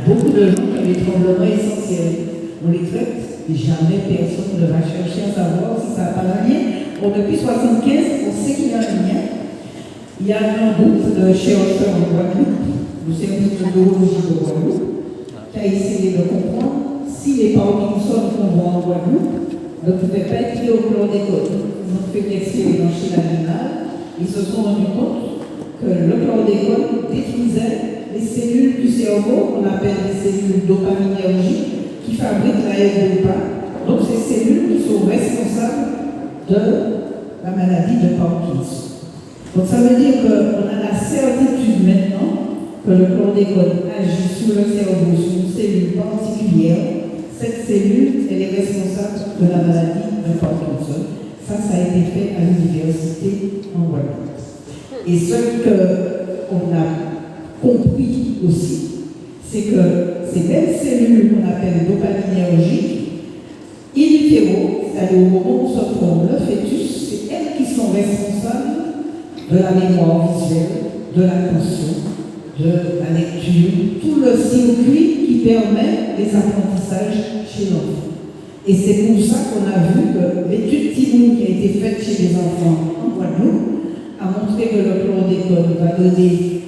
beaucoup de gens qui ont des tremblements essentiels. On les traite, et jamais personne ne va chercher à savoir si ça n'a pas un lien. Bon, depuis 1975, on sait qu'il y a un lien. Il y a un groupe de chercheurs en Guadeloupe, le service de neurologie de Guadeloupe, qui a essayé de comprendre si les Parkinson qu'on voit en Guadeloupe ne pouvaient pas être liés au chlordécone. Ils ont fait une expérience chez l'animal, ils se sont rendus compte que le chlordécone détruisait les cellules du cerveau, qu'on appelle les cellules dopaminergiques, qui fabriquent la L-dopa. Donc ces cellules qui sont responsables de la maladie de Parkinson. Donc ça veut dire qu'on a la certitude maintenant que le chlordécone agit sur le cerveau, sur une cellule particulière. Cette cellule, elle est responsable de la maladie de Parkinson. Ça a été fait à l'université en Guadeloupe. Et ce qu'on a compris aussi, c'est que ces mêmes cellules qu'on appelle dopaminergiques, in utero, c'est-à-dire au moment où se forme le fœtus, c'est elles qui sont responsables de la mémoire visuelle, de l'attention, de la lecture, tout le circuit qui permet les apprentissages chez l'enfant. Et c'est pour ça qu'on a vu que l'étude Timoun qui a été faite chez les enfants en Guadeloupe a montré que le chlordécone va donner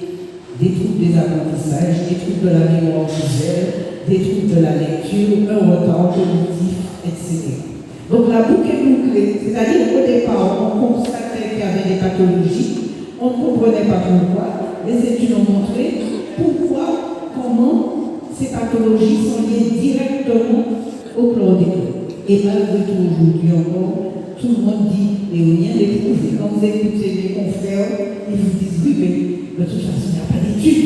des troubles des apprentissages, des troubles de la mémoire visuelle, des troubles de la lecture, un retard cognitif, etc. Donc la boucle est bouclée, c'est-à-dire qu'au départ, on constatait qu'il y avait des pathologies, on ne comprenait pas pourquoi, les études ont montré pourquoi, comment ces pathologies sont liées directement au chlordécone. Et malgré tout, aujourd'hui encore, tout le monde dit, et rien n'est prouvé. Quand vous écoutez les confrères, ils vous disent, oui, mais de toute façon, il n'y a pas d'études.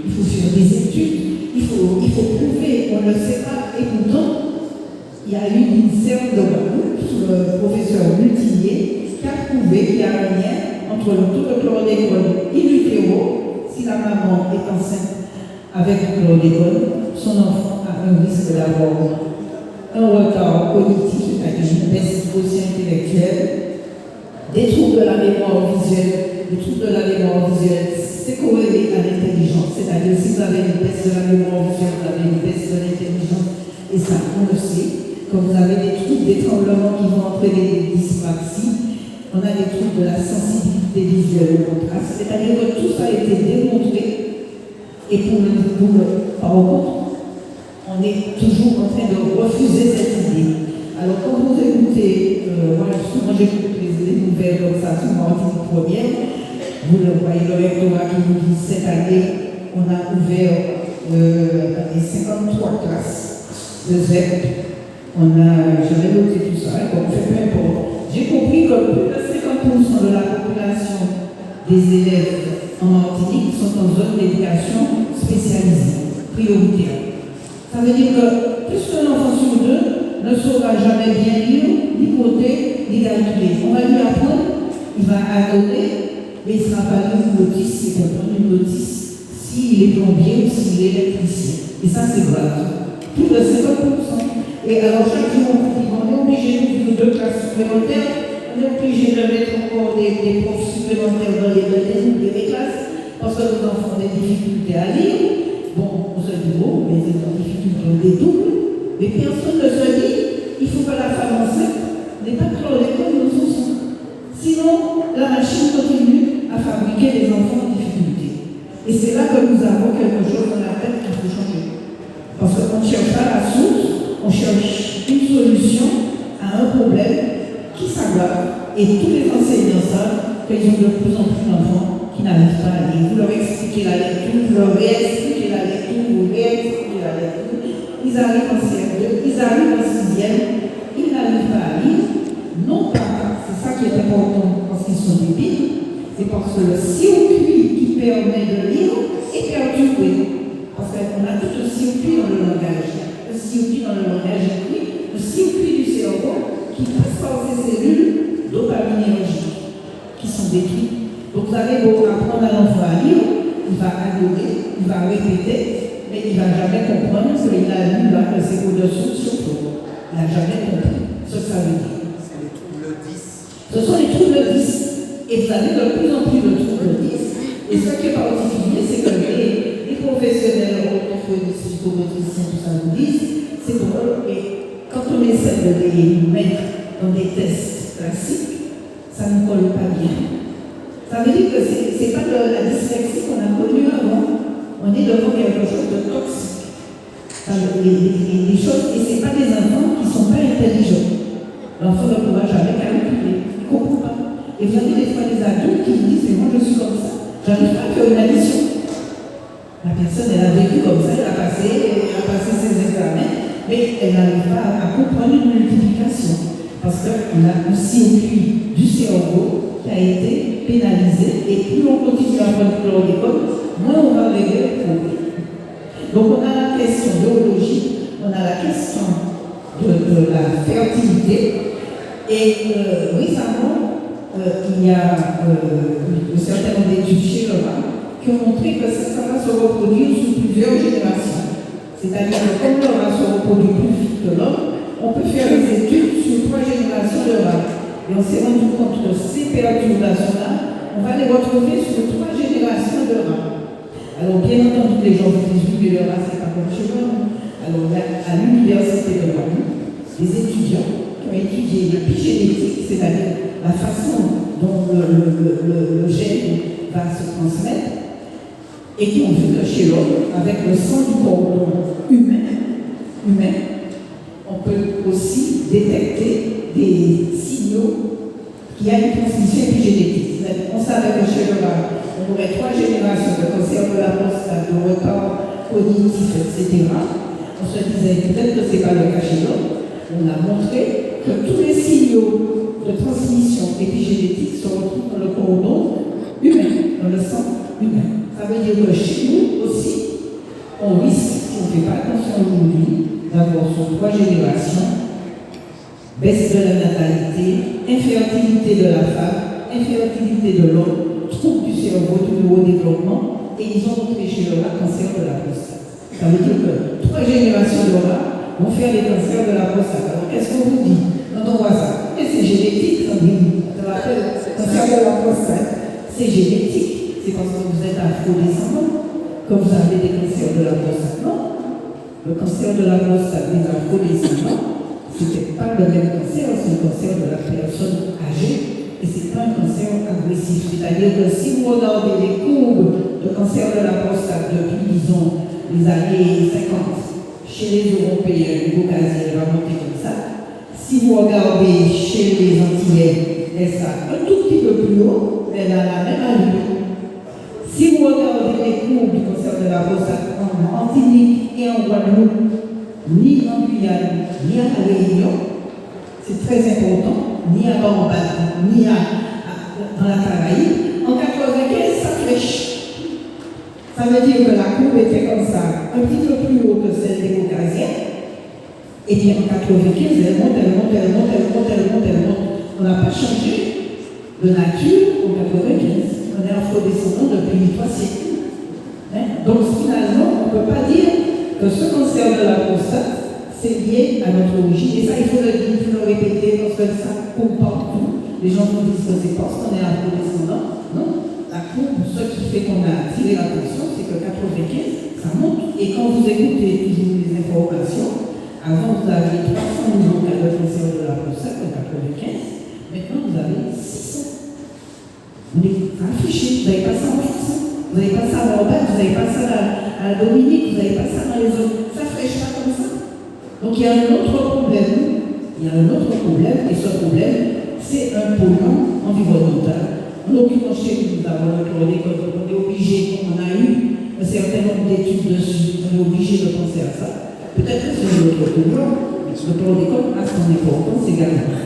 Il faut faire des études. Il faut prouver. On ne le sait pas. Et pourtant, il y a eu une séance de Guadeloupe sous le professeur Multinier qui a prouvé qu'il y a un lien entre le taux de chlordécone in utero, si la maman est enceinte avec le chlordécone, son enfant a un risque d'avoir un retard cognitif, c'est-à-dire une baisse aussi intellectuelle, des troubles de la mémoire visuelle. Les troubles de la mémoire visuelle, c'est corrélé à l'intelligence, c'est-à-dire si vous avez une baisse de la mémoire visuelle, vous avez une baisse de l'intelligence, et ça, on le sait. Quand vous avez des troubles, des tremblements qui vont entraîner des dyspraxies, on a des troubles de la sensibilité visuelle au contraste, c'est-à-dire que tout ça a été démontré, et par contre, on est toujours en train de refuser cette idée. Alors, quand vous écoutez, moi j'écoute les nouvelles comme ça, souvent en première, vous le voyez, le rectorat qui nous dit cette année, on a ouvert les 53 classes de ZEP. J'avais noté tout ça, donc peu importe. J'ai compris que plus de 50% de la population des élèves en Martinique sont en zone d'éducation spécialisée, prioritaire. Ça veut dire que plus qu'un enfant sur deux ne saura jamais bien lire, ni compter, ni calculer. On va lui apprendre, il va adonner, mais il ne sera pas une notice, il va prendre une notice s'il est plombier ou s'il est électricien. Et ça, c'est grave. Plus de 50%. Et alors, chaque jour, on est obligé d'ouvrir 2 classes supplémentaires, on est obligé de mettre encore des profs supplémentaires dans les classes, parce que nos enfants ont des difficultés à lire. Bon, on se dit, bon, mais c'est une difficulté, on dédouble. Mais personne ne se dit, il faut que la femme enceinte n'ait pas de chlordécone dans son sang. Sinon, la machine continue à fabriquer des enfants en difficulté. Et c'est là que nous avons quelque chose dans la tête qu'il faut changer. Parce qu'on ne cherche pas la source, on cherche une solution à un problème qui s'aggrave. Et tous les enseignants savent qu'ils ont de plus en plus d'enfants qui n'arrivent pas à lire. Vous leur expliquez la lecture, vous leur réexpliquez la lecture, vous réexpliquez la lecture. Ils arrivent en CM2, ils arrivent en 6e, ils n'arrivent pas à lire. Non pas, c'est ça qui est important parce qu'ils sont débiles, c'est parce que le circuit qui permet de lire est perturbé. Parce qu'on a tout le circuit dans le langage. Le circuit dans le langage écrit, le circuit du cerveau qui passe par ces cellules dopaminergiques qui sont détruites. Donc vous allez beau apprendre à l'enfant à lire, il va adorer, il va répéter, mais il ne va jamais comprendre qu'il a lu là que c'est au-dessus surtout. Il n'a jamais compris ce que ça veut dire. C'est les troubles 10. Ce sont les troubles 10. Et vous avez de plus en plus de troubles 10. Et ce qui est particulier, c'est que les professionnels orthophonistes psychomotriciens, tout ça vous disent, c'est drôle, et quand on essaie de les mettre dans des tests classiques, ça ne colle pas bien. Ça veut dire que ce n'est pas de la dyslexie qu'on a connue avant, on est devant quelque chose de toxique. Les choses, et ce n'est pas des enfants qui ne sont pas intelligents. L'enfant ne pourra jamais calculer, il ne comprend pas. Et vous avez des fois des adultes qui vous disent, mais moi je suis comme ça, j'arrive pas à faire une addition. La personne, elle a vécu comme ça, elle a passé ses examens, mais elle n'arrive pas à comprendre une multiplication. Parce qu'on a un circuit du cerveau qui a été pénalisé, et plus on continue à prendre le chlordécone, moins on va régler le problème. Donc on a la question biologique, on a la question de la fertilité, et récemment, il y a un certain nombre d'études chez l'homme qui ont montré que ça va se reproduire sur plusieurs générations. C'est-à-dire que comme l'homme se reproduit plus vite que l'homme, on peut faire des études sur 3 générations de rats. Et on s'est rendu compte que ces perturbations-là, on va les retrouver sur 3 générations de rats. Alors bien entendu, les gens vous disent que le rat, c'est pas comme chez l'homme. Alors à l'université de Paris, des étudiants qui ont étudié l'épigénétique, c'est-à-dire la façon dont le gène va se transmettre, et qui ont vu que chez l'homme, avec le sang du cordon humain, on peut aussi détecter des signaux qui a une transmission épigénétique. On savait que chez le rat, on aurait 3 générations de cancer de la prostate, de retard cognitif, etc. On se disait peut-être que ce n'est pas le cas chez l'homme. On a montré que tous les signaux de transmission épigénétique se retrouvent dans le cordon humain, dans le sang humain. Ça veut dire que chez nous aussi, on risque, si on ne fait pas attention aujourd'hui, d'avoir sur 3 générations, baisse de la natalité, infertilité de la femme, infertilité de l'homme, trouble du cerveau, du neurodéveloppement, et ils ont montré chez le rat cancer de la prostate. Ça veut dire que 3 générations de rats vont faire des cancers de la prostate. Alors qu'est-ce qu'on vous dit quand on voit ça? Et c'est génétique, on dit, ça rappelle, cancer de la prostate, c'est génétique. C'est parce que vous êtes afro-descendant que vous avez des cancers de la prostate. Non. Le cancer de la prostate des afro-descendants, ce n'était pas le même cancer, c'est le cancer de la personne âgée, et ce n'est pas un cancer agressif. C'est-à-dire que si vous regardez les courbes de cancer de la prostate depuis, disons, les années 50, chez les Européens, les Caucasiens, elle va monter comme ça. Si vous regardez chez les Antillais, elle sera un tout petit peu plus haut, mais elle a la même allure. Si vous regardez les courbes du cancer de la prostate en Martinique et en Guadeloupe, ni en Guyane, ni à La Réunion, c'est très important, ni à Barbade, ni dans la Caraïbe, en 95, ça flèche. Ça veut dire que la courbe était comme ça, un petit peu plus haut que celle des Caucasiens. Et bien en 95, elle monte. On n'a pas changé de nature en 95. On est afro-descendant depuis 3 siècles. Donc finalement, on ne peut pas dire que ce cancer de la prostate, c'est lié à notre origine. Et ça, il faut le dire, il faut le répéter, parce que ça court partout. Les gens nous disent que c'est parce qu'on est afro-descendant. Non, la courbe, ce qui fait qu'on a attiré l'attention, c'est que 95, ça monte. Et quand vous écoutez toujours les informations, avant vous aviez 300 millions cas de cancer de la prostate en 95, maintenant vous avez 600. On est affiché, vous n'avez pas ça en France, vous n'avez pas ça à Barbade, vous n'avez pas ça à la Dominique, vous n'avez pas ça dans les autres. Ça ne flèche pas comme ça. Donc il y a un autre problème. Et ce problème, c'est un polluant environnemental. En l'occurrence, chez nous, nous avons le chlordécone, on est obligé, comme on a eu un certain nombre d'études dessus, on est obligé de penser à ça. Peut-être que c'est un autre polluant, mais le chlordécone a son importance également.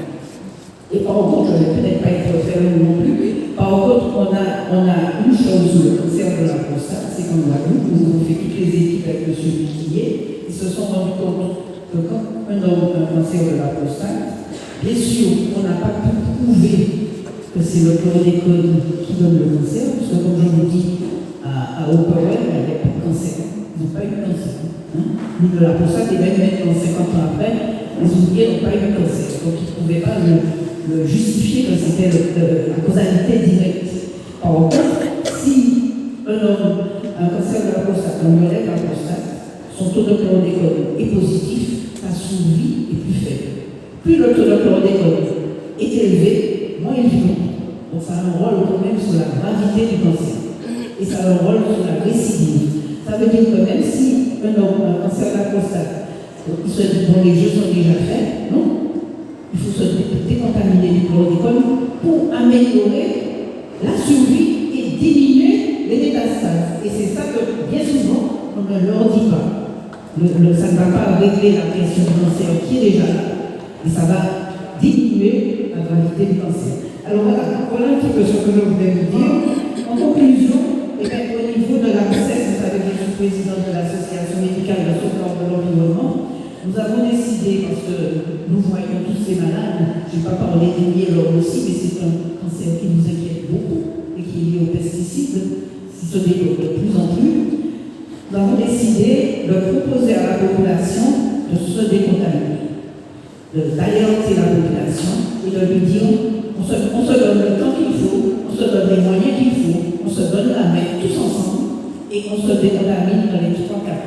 Et par contre, je ne vais peut-être pas être fermé non plus. Par contre, on a une chose sur le cancer de la prostate, c'est qu'en Guadeloupe, nous avons fait toutes les équipes avec M. Piquillet, ils se sont rendus compte que quand un homme a un cancer de la prostate, bien sûr, on n'a pas pu prouver que c'est le chlordécone qui donne le cancer, parce que comme je vous dis, à Oprah, il n'y avait pas de cancer. Ils n'ont pas eu de cancer. Ni de la prostate, et même maintenant, 50 ans après, les ouvriers n'ont pas eu de cancer. Donc ils ne pouvaient pas le justifier que c'était la causalité directe. Par contre, si un homme a un cancer de la prostate, on lui enlève la prostate, son taux de chlordécone est positif, sa survie est plus faible. Plus le taux de chlordécone est élevé, moins il vit. Donc ça a un rôle quand même sur la gravité du cancer. Et ça a un rôle sur la récidive. Ça veut dire que même si un homme a un cancer de la prostate, il se dit, bon, les jeux sont déjà faits, non? Il faut se décontaminer du chlordécone pour améliorer la survie et diminuer les métastases. Et c'est ça que, bien souvent, on ne leur dit pas. Ça ne va pas régler la question du cancer qui est déjà là. Et ça va diminuer la gravité du cancer. Alors voilà un petit peu ce que je voulais vous dire. En conclusion, au niveau de l'ANSES, vous savez que je suis présidente de l'Association médicale de sauvegarde de l'environnement, nous avons décidé, parce que nous voyons tous ces malades, je ne vais pas parler des myélome aussi, mais c'est un cancer qui nous inquiète beaucoup et qui est lié aux pesticides, qui se développe de plus en plus. Nous avons décidé de proposer à la population de se décontaminer, d'alerter la population et de lui dire on se donne le temps qu'il faut, on se donne les moyens qu'il faut, on se donne la main tous ensemble et on se décontamine dans les 3 cas.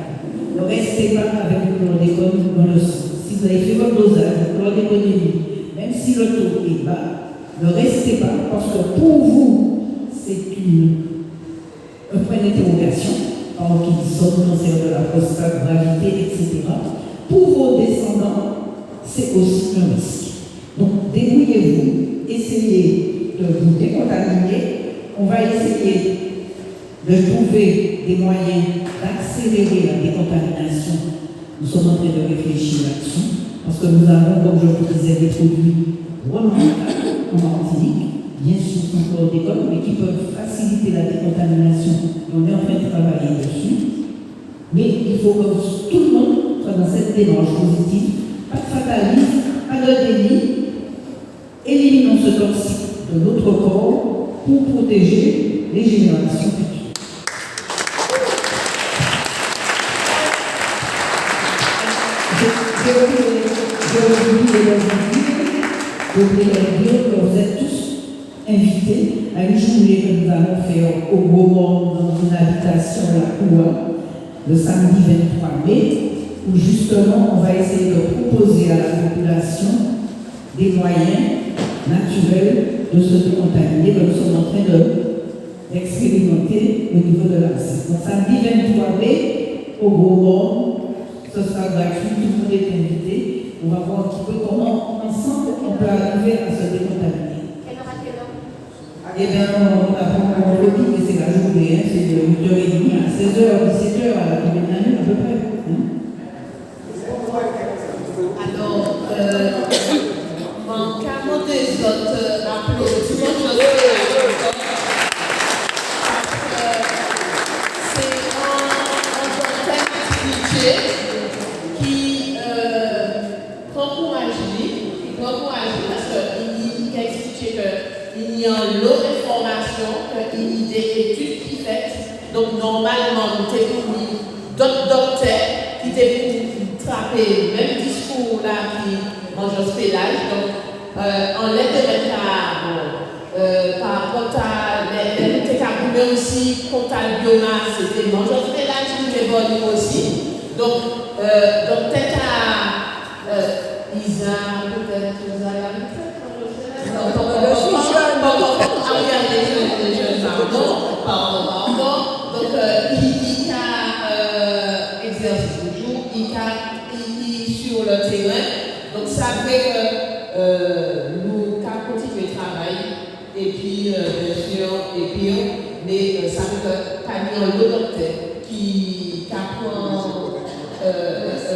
Ne restez pas avec le chlordécone dans le sang. Si vous avez fait votre dosage de chlordécone, même si le taux est bas, ne restez pas parce que pour vous, c'est un point d'interrogation, par qui sont cancer de la prostate, gravité, etc. Pour vos descendants, c'est aussi un risque. Donc débrouillez-vous, essayez de vous décontaminer. On va essayer de trouver des moyens d'accélérer la décontamination. Nous sommes en train de réfléchir là-dessus, parce que nous avons, comme je vous disais, des produits remarquables en Martinique, bien sûr sans chlordécone, mais qui peuvent faciliter la décontamination. Et on est en train de travailler dessus. Mais il faut que tout le monde soit dans cette démarche positive. Pas de fatalisme, pas de déni. Éliminons ce toxique de notre corps pour protéger les générations futures. Je voulais dire que vous êtes tous invités à une journée que nous allons faire au Beaumont dans une habitation à la Cour le samedi 23 mai, où justement on va essayer de proposer à la population des moyens naturels de se décontaminer, que nous sommes en train d'expérimenter au niveau de l'ANSES. Donc samedi 23 mai au Beaumont, ce sera gratuit, tout le monde est invité. On va voir un petit peu comment, ensemble, on peut arriver à se décontaminer. Quelle heure à quelle heure? Eh bien, on le dit que c'est la journée, hein, c'est de 8h30 à 16h, 17h à la première de la nuit, à peu près. Alors, mon camarade des autres applaudissements, c'est un activité qui encourage parce qu'il a expliqué qu'il y a l'autre information, qu'il y a des études qui fait. Donc, normalement, nous avons d'autres docteurs qui ont trappé le même discours là qui mange au spélage. Donc, en l'aide de l'État, par rapport à l'État qui aussi, contre la biomasse, c'était mange au spélage qui est bon aussi. Donc, peut-être Isa, peut-être vous allez à la retraite, je suis jeune. Pardon. Donc, il a exercé toujours, il est sur le terrain. Donc, ça fait que nous avons continué le travail. Et puis, bien sûr, mais ça fait que pas mis un docteur qui apprend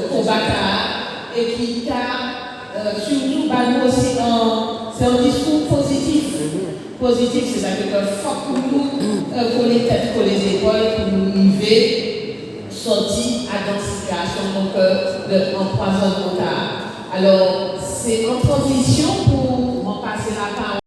combattre et qui a surtout aussi c'est un discours positif. Positif, c'est-à-dire qu'il faut que nous, pour les têtes, pour les épaules, pour nous arriver, sortir à dans cette situation d'empoisonnement. Alors, c'est en transition pour m'en passer la parole.